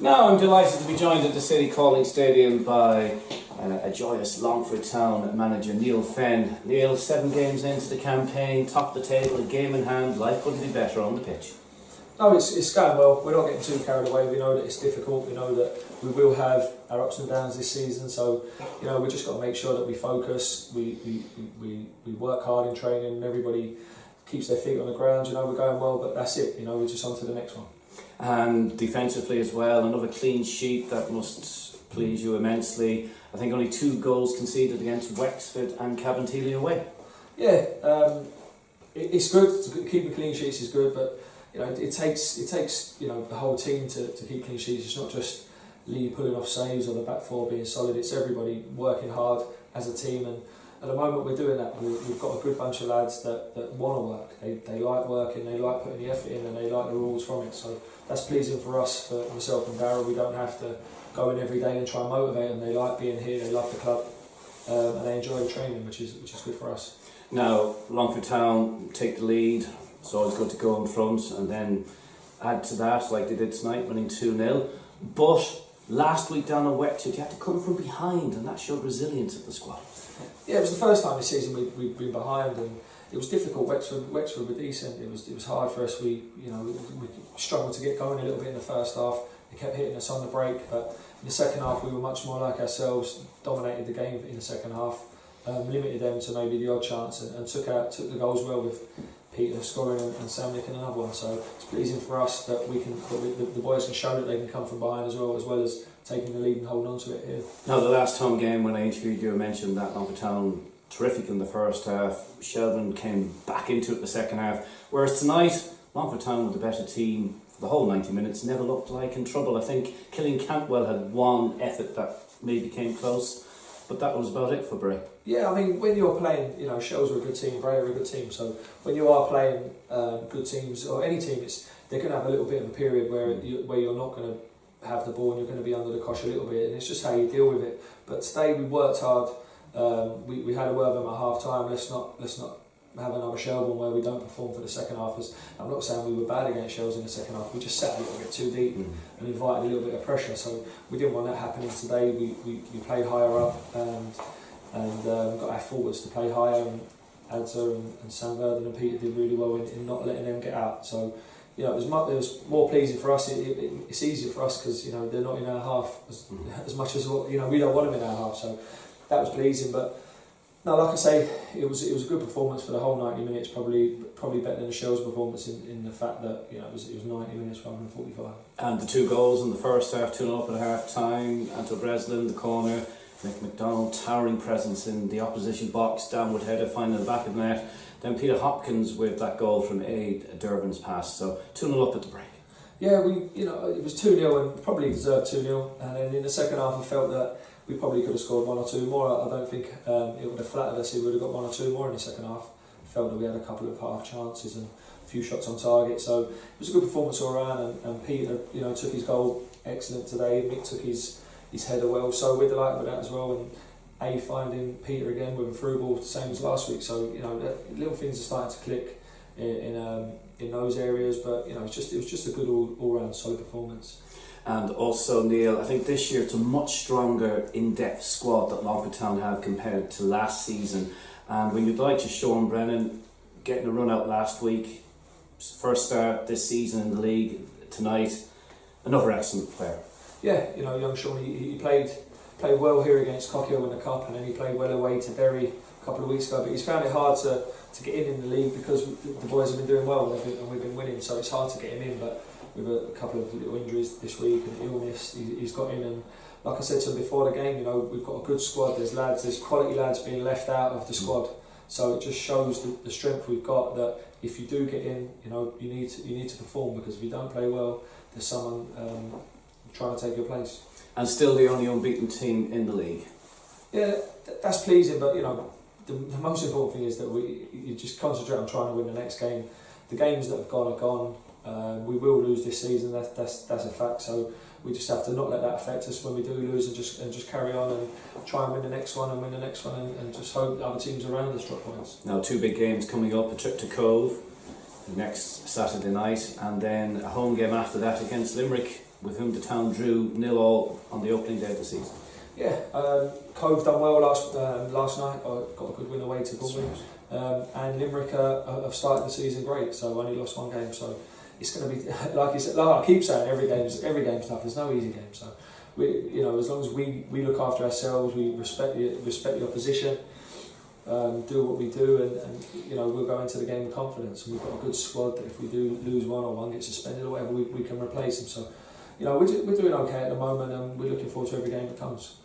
Now I'm delighted to be joined at the City Calling Stadium by a joyous Longford Town manager Neale Fenn. Neale, 7 games into the campaign, top of the table, a game in hand, life couldn't be better on the pitch. No, it's going well. We're not getting too carried away. We know that it's difficult. We know that we will have our ups and downs this season. So, we just got to make sure that we focus. We work hard in training, and everybody keeps their feet on the ground. We're going well, but that's it. We're just on to the next one. And defensively as well, another clean sheet that must please you immensely. I think only 2 goals conceded against Wexford and Cabinteely away. Yeah, it's good. Keeping clean sheets is good, but it takes the whole team to keep clean sheets. It's not just Lee pulling off saves or the back four being solid. It's everybody working hard as a team, and at the moment we're doing that. We've got a good bunch of lads that want to work. They like working, they like putting the effort in, and they like the rules from it. So that's pleasing for us, for myself and Darryl. We don't have to go in every day and try and motivate them. They like being here, they love the club, and they enjoy the training, which is good for us. Now, Longford Town take the lead. It's always good to go in front and then add to that like they did tonight, winning 2-0. But last week down at Wexford, you had to come from behind, and that showed resilience of the squad. Yeah, it was the first time this season we've been behind, and it was difficult. Wexford were decent. It was hard for us. We struggled to get going a little bit in the first half. They kept hitting us on the break, but in the second half we were much more like ourselves. Dominated the game in the second half, limited them to maybe the odd chance, and took the goals well, with Peter scoring and Sam nicking another one. So it's pleasing for us that the boys can show that they can come from behind as well as taking the lead and holding on to it here. Now, the last home game when I interviewed you, I mentioned that Longford Town terrific in the first half. Sheldon came back into it the second half. Whereas tonight, Longford Town were the better team for the whole 90 minutes. Never looked like in trouble. I think Killian Cantwell had one effort that maybe came close, but that was about it for Bray. Yeah, I mean, when you're playing, Shells are a good team, Bray are a good team. So when you are playing good teams, or any team, they're going to have a little bit of a period where you're not going to have the ball and you're going to be under the cosh a little bit, and it's just how you deal with it. But today we worked hard. We had a word with them at half time. Let's not have another Shelbourne where we don't perform for the second half. I'm not saying we were bad against Shells in the second half. We just sat a little bit too deep and invited a little bit of pressure. So we didn't want that happening today. We played higher up and got our forwards to play higher. And Adza and Sam Verden and Peter did really well in not letting them get out. So it was more pleasing for us. It's easier for us because they're not in our half as much as we don't want them in our half. So that was pleasing. But no, like I say, it was a good performance for the whole 90 minutes. Probably better than the Shells' performance in the fact that it was 90 minutes rather than 45. And the 2 goals in the first half, 2-0 up at half time. Anto Breslin, the corner. McDonnell, towering presence in the opposition box, downward header, finding the back of the net. Then Peter Hopkins with that goal from Aid Durban's pass. So 2-0 up at the break. Yeah, it was 2-0 and probably deserved 2-0. And then in the second half, I felt that we probably could have scored 1 or 2 more. I don't think it would have flattered us if we would have got 1 or 2 more in the second half. I felt that we had a couple of half chances and a few shots on target. So it was a good performance all around. And Peter, took his goal excellent today. Mick took his header well. So we're delighted with that as well. And finding Peter again with a through ball, the same as last week. So little things are starting to click in those areas. But it was just a good all round solid performance. And also, Neale, I think this year it's a much stronger in-depth squad that Longford Town have compared to last season. And when you'd like to Sean Brennan getting a run out last week, first start this season in the league, tonight, another excellent player. Yeah, young Sean, he played well here against Cockhill in the Cup, and then he played well away to Derry a couple of weeks ago. But he's found it hard to get in the league because the boys have been doing well and we've been winning, so it's hard to get him in. But with a couple of little injuries this week and illness, he's got in. And like I said to him before the game, we've got a good squad. There's quality lads being left out of the squad. So it just shows the strength we've got, that if you do get in, you need to perform, because if you don't play well, there's someone trying to take your place. And still the only unbeaten team in the league. Yeah, that's pleasing, but the most important thing is that you just concentrate on trying to win the next game. The games that have gone are gone. We will lose this season. That's a fact. So we just have to not let that affect us when we do lose, and just carry on and try and win the next one and just hope other teams around us drop points. Now 2 big games coming up: a trip to Cove next Saturday night, and then a home game after that against Limerick with whom the town drew 0-0 on the opening day of the season. Yeah, Cove done well last night. Got a good win away to Galway. And Limerick have started the season great, so only lost one game. So it's going to be like you said. Like I keep saying, every game's tough. There's no easy game. So as long as we look after ourselves, we respect the opposition, do what we do, and we'll go into the game with confidence. And we've got a good squad that if we do lose one or one gets suspended or whatever, we can replace them. So we're doing okay at the moment, and we're looking forward to every game that comes.